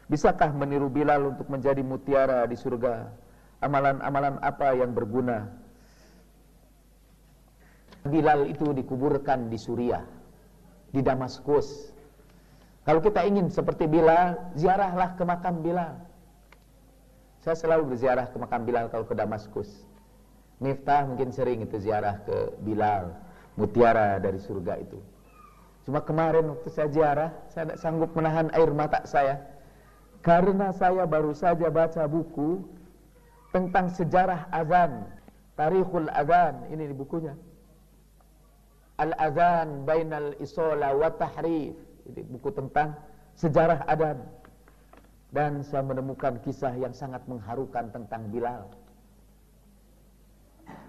Bisakah meniru Bilal untuk menjadi mutiara di surga? Amalan-amalan apa yang berguna? Bilal itu dikuburkan di Suriah, di Damaskus. Kalau kita ingin seperti Bilal, ziarahlah ke makam Bilal. Saya selalu berziarah ke makam Bilal kalau ke Damaskus. Miftah mungkin sering itu ziarah ke Bilal, mutiara dari surga itu. Cuma kemarin waktu saya ziarah, saya tidak sanggup menahan air mata saya, karena saya baru saja baca buku tentang sejarah azan, Tarikhul Azan, ini di bukunya. Al-Azan Bainal Isola wa Tahrif, ini buku tentang sejarah azan. Dan saya menemukan kisah yang sangat mengharukan tentang Bilal.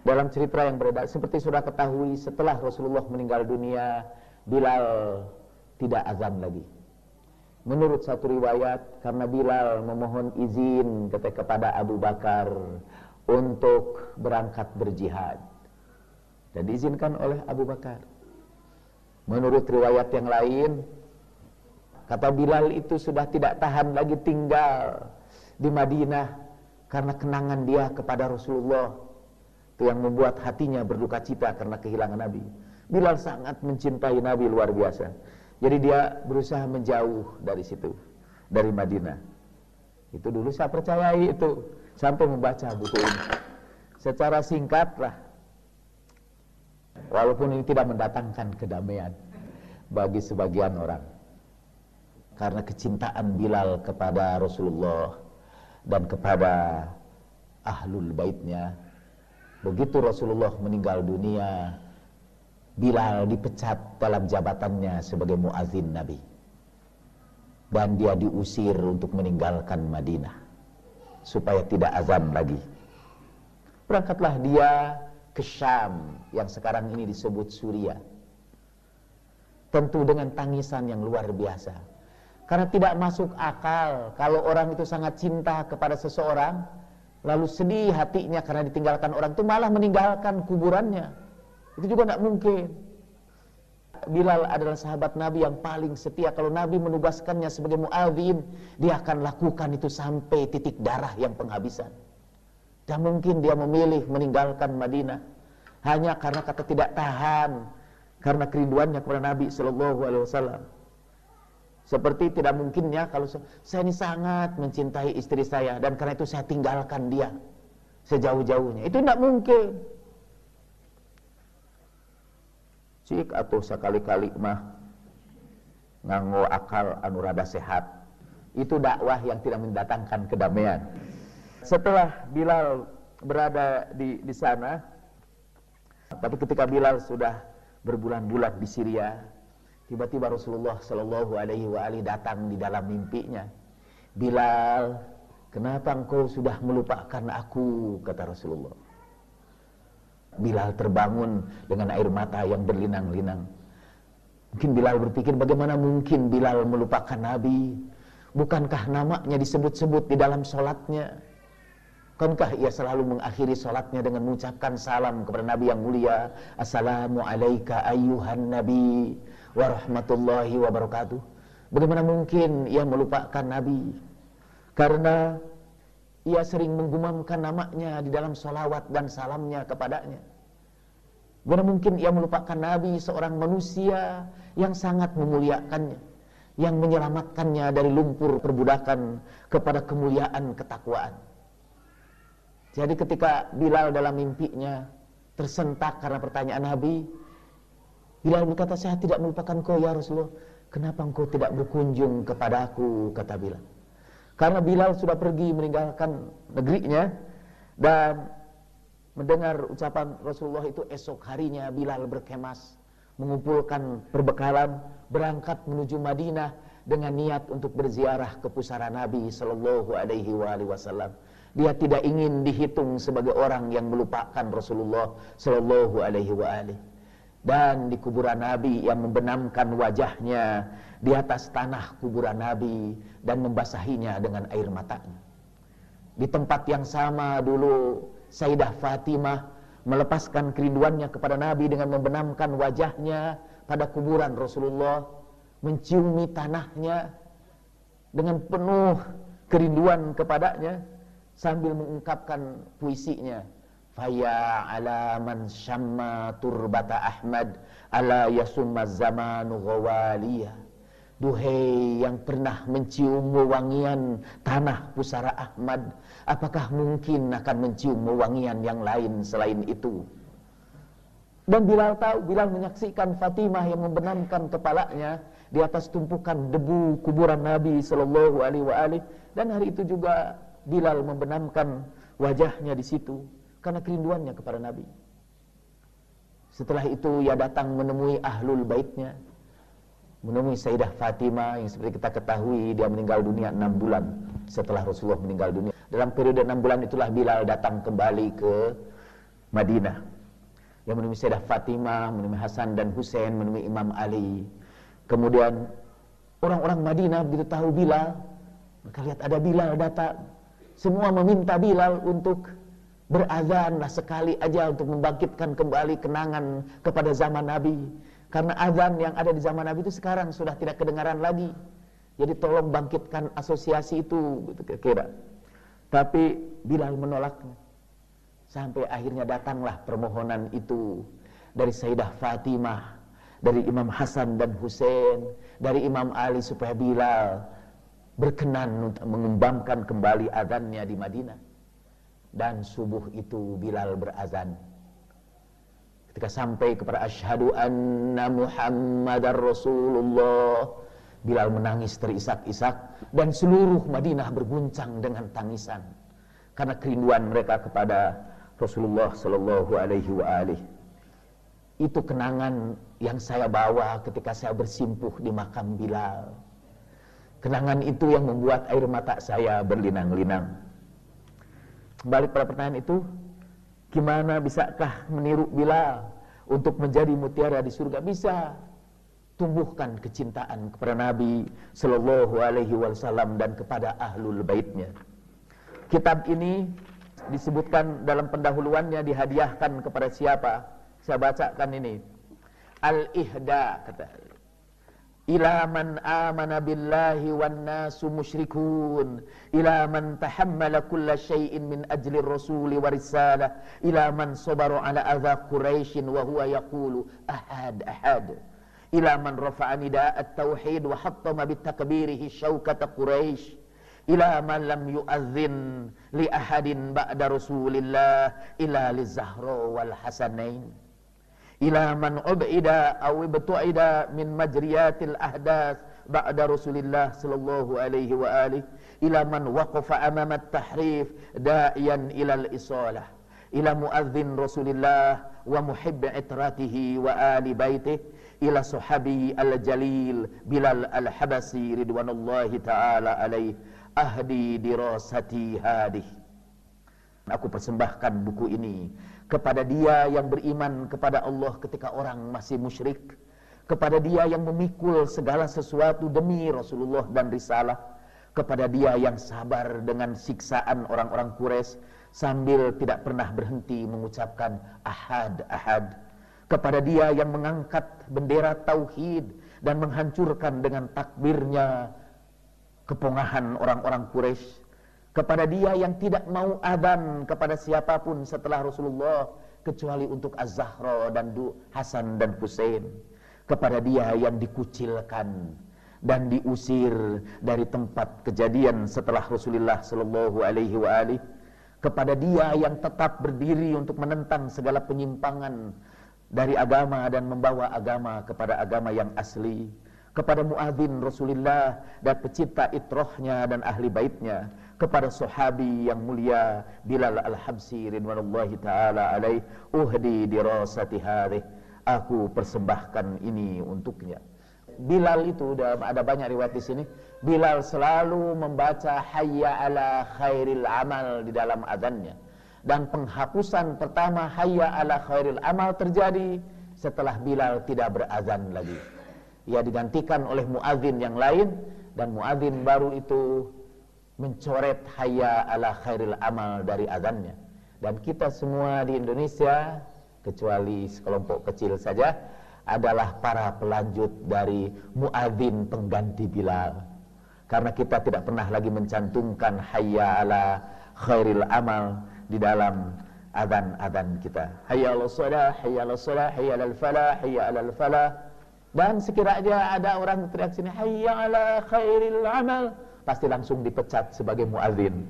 Dalam cerita yang beredar, seperti sudah ketahui, setelah Rasulullah meninggal dunia, Bilal tidak azan lagi. Menurut satu riwayat, karena Bilal memohon izin kepada Abu Bakar untuk berangkat berjihad, dan diizinkan oleh Abu Bakar. Menurut riwayat yang lain, kata Bilal itu sudah tidak tahan lagi tinggal di Madinah karena kenangan dia kepada Rasulullah, itu yang membuat hatinya berduka cita karena kehilangan Nabi. Bilal sangat mencintai Nabi luar biasa. Jadi dia berusaha menjauh dari situ, dari Madinah. Itu dulu saya percayai itu, sampai membaca buku ini. Secara singkat lah, walaupun ini tidak mendatangkan kedamaian bagi sebagian orang, karena kecintaan Bilal kepada Rasulullah dan kepada ahlul baitnya. Begitu Rasulullah meninggal dunia, Bilal dipecat dalam jabatannya sebagai muazin Nabi, dan dia diusir untuk meninggalkan Madinah supaya tidak azan lagi. Berangkatlah dia ke Syam yang sekarang ini disebut Suriah, tentu dengan tangisan yang luar biasa, karena tidak masuk akal kalau orang itu sangat cinta kepada seseorang, lalu sedih hatinya karena ditinggalkan orang itu, malah meninggalkan kuburannya. Itu juga tidak mungkin. Bilal adalah sahabat Nabi yang paling setia. Kalau Nabi menugaskannya sebagai muadzin, dia akan lakukan itu sampai titik darah yang penghabisan. Dan mungkin dia memilih meninggalkan Madinah hanya karena kata tidak tahan, karena kerinduannya kepada Nabi SAW. Seperti tidak mungkinnya kalau saya ini sangat mencintai istri saya, dan karena itu saya tinggalkan dia sejauh-jauhnya. Itu tidak mungkin. Cik atau sekali-kali mah nganggo akal anu rada sehat. Itu dakwah yang tidak mendatangkan kedamaian. Setelah Bilal berada di sana, tapi ketika Bilal sudah berbulan-bulan di Syria, tiba-tiba Rasulullah Shallallahu Alaihi Wasallam datang di dalam mimpinya. Bilal, kenapa engkau sudah melupakan aku? Kata Rasulullah. Bilal terbangun dengan air mata yang berlinang-linang. Mungkin Bilal berpikir, bagaimana mungkin Bilal melupakan Nabi? Bukankah namanya disebut-sebut di dalam sholatnya? Bukankah ia selalu mengakhiri sholatnya dengan mengucapkan salam kepada Nabi yang mulia, Assalamu alayka ayyuhan Nabi wa rahmatullahi wa barakatuh. Bagaimana mungkin ia melupakan Nabi? Karena ia sering menggumamkan namanya di dalam sholawat dan salamnya kepadanya. Bagaimana mungkin ia melupakan Nabi, seorang manusia yang sangat memuliakannya, yang menyelamatkannya dari lumpur perbudakan kepada kemuliaan ketakwaan. Jadi ketika Bilal dalam mimpinya tersentak karena pertanyaan Nabi, Bilal berkata, saya tidak melupakan kau ya Rasulullah. Kenapa engkau tidak berkunjung kepadaku? Kata Bilal. Karena Bilal sudah pergi meninggalkan negerinya, dan mendengar ucapan Rasulullah itu, esok harinya Bilal berkemas, mengumpulkan perbekalan, berangkat menuju Madinah dengan niat untuk berziarah ke pusara Nabi Sallallahu Alaihi Wasallam. Dia tidak ingin dihitung sebagai orang yang melupakan Rasulullah Sallallahu Alaihi Wasallam. Dan di kuburan Nabi yang membenamkan wajahnya di atas tanah kuburan Nabi dan membasahinya dengan air matanya. Di tempat yang sama dulu Sayyidah Fatimah melepaskan kerinduannya kepada Nabi dengan membenamkan wajahnya pada kuburan Rasulullah, menciumi tanahnya, dengan penuh kerinduan kepadanya sambil mengungkapkan puisinya. Faya ala man syamma turbata Ahmad ala yasumma zamanu ghawaliya. Duhai yang pernah mencium wewangian tanah pusara Ahmad, apakah mungkin akan mencium wewangian yang lain selain itu? Dan Bilal tahu, Bilal menyaksikan Fatimah yang membenamkan kepalanya di atas tumpukan debu kuburan Nabi sallallahu alaihi wasallam, dan hari itu juga Bilal membenamkan wajahnya di situ karena kerinduannya kepada Nabi. Setelah itu ia datang menemui ahlul baitnya, menemui Sayyidah Fatimah yang seperti kita ketahui dia meninggal dunia 6 bulan setelah Rasulullah meninggal dunia. Dalam periode 6 bulan itulah Bilal datang kembali ke Madinah. Dia menemui Sayyidah Fatimah, menemui Hasan dan Husain, menemui Imam Ali. Kemudian orang-orang Madinah begitu tahu Bilal, mereka lihat ada Bilal datang, semua meminta Bilal untuk berazanlah sekali aja untuk membangkitkan kembali kenangan kepada zaman Nabi. Karena azan yang ada di zaman Nabi itu sekarang sudah tidak kedengaran lagi. Jadi tolong bangkitkan asosiasi itu, gitu kira-kira. Tapi Bilal menolaknya. Sampai akhirnya datanglah permohonan itu dari Sayyidah Fatimah, dari Imam Hasan dan Husain, dari Imam Ali supaya Bilal berkenan untuk mengembangkan kembali azannya di Madinah. Dan subuh itu Bilal berazan. Ketika sampai kepada asyhadu anna Muhammadar Rasulullah, Bilal menangis terisak-isak dan seluruh Madinah berguncang dengan tangisan karena kerinduan mereka kepada Rasulullah sallallahu alaihi wasallam. Itu kenangan yang saya bawa ketika saya bersimpuh di makam Bilal. Kenangan itu yang membuat air mata saya berlinang-linang. Balik pada pertanyaan itu, gimana bisakah meniru Bilal untuk menjadi mutiara di surga? Bisa. Tumbuhkan kecintaan kepada Nabi sallallahu alaihi wasallam dan kepada ahlul baitnya. Kitab ini disebutkan dalam pendahuluannya dihadiahkan kepada siapa? Saya bacakan ini. Al-Ihda kata. Ila man amana billahi wan nasu musyrikun, ila man tahammala kulla syai'in min ajli rasuli wa risalah, ila man sabaru ala adha Quraisyin wa huwa yaqulu ahad ahad, ila man rafa'a nidaa at-tauhid wa hattama bitakbirihi syawkata Quraisy, ila man lam yu'adzin li ahadin ba'da rasulillah ila li Zahra wal Hasanain, ila man ub'ida aw ibtu'ida min majriyatil ahdath ba'da Rasulillah sallallahu alaihi wa alihi, ila man waqafa amama at-tahrif da'iyan ila al-isalah, ila muadzin Rasulillah wa muhibbi itratihi wa ali baitihi, ila sahabi al-jalil Bilal al-Habasi ridwanullahi ta'ala alaihi, ahdi dirasati hadih. Aku persembahkan buku ini kepada dia yang beriman kepada Allah ketika orang masih musyrik, kepada dia yang memikul segala sesuatu demi Rasulullah dan risalah, kepada dia yang sabar dengan siksaan orang-orang Quraisy sambil tidak pernah berhenti mengucapkan ahad ahad, kepada dia yang mengangkat bendera tauhid dan menghancurkan dengan takbirnya kepongahan orang-orang Quraisy, kepada dia yang tidak mau adzan kepada siapapun setelah Rasulullah kecuali untuk Az-Zahra dan Hasan dan Husain, kepada dia yang dikucilkan dan diusir dari tempat kejadian setelah Rasulullah sallallahu alaihi wasallam, kepada dia yang tetap berdiri untuk menentang segala penyimpangan dari agama dan membawa agama kepada agama yang asli, kepada muadzin Rasulullah dan pecinta itrohnya dan ahli baitnya, kepada sahabi yang mulia Bilal al-Habsi ridwanullahi ta'ala alaih, uhdi dirasati hadih, aku persembahkan ini untuknya. Bilal itu ada banyak riwayat di sini. Bilal selalu membaca hayya ala khairil amal di dalam azannya. Dan penghapusan pertama hayya ala khairil amal terjadi setelah Bilal tidak berazan lagi. Ia digantikan oleh muadzin yang lain, dan muadzin baru itu mencoret hayya ala khairil amal dari azannya. Dan kita semua di Indonesia, kecuali sekelompok kecil saja, adalah para pelanjut dari muadzin pengganti Bilal. Karena kita tidak pernah lagi mencantumkan hayya ala khairil amal di dalam adzan kita. Hayya 'alas shalah, hayya 'alas shalah, hayya 'alal falah, hayya 'alal falah. Dan sekiranya ada orang teriak sini hayya 'ala khairil amal, pasti langsung dipecat sebagai muadzin.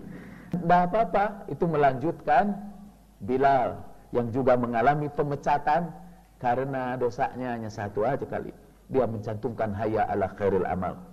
Tidak apa-apa, itu melanjutkan Bilal yang juga mengalami pemecatan karena dosanya hanya satu aja kali. Dia mencantumkan hayya 'ala khairil amal.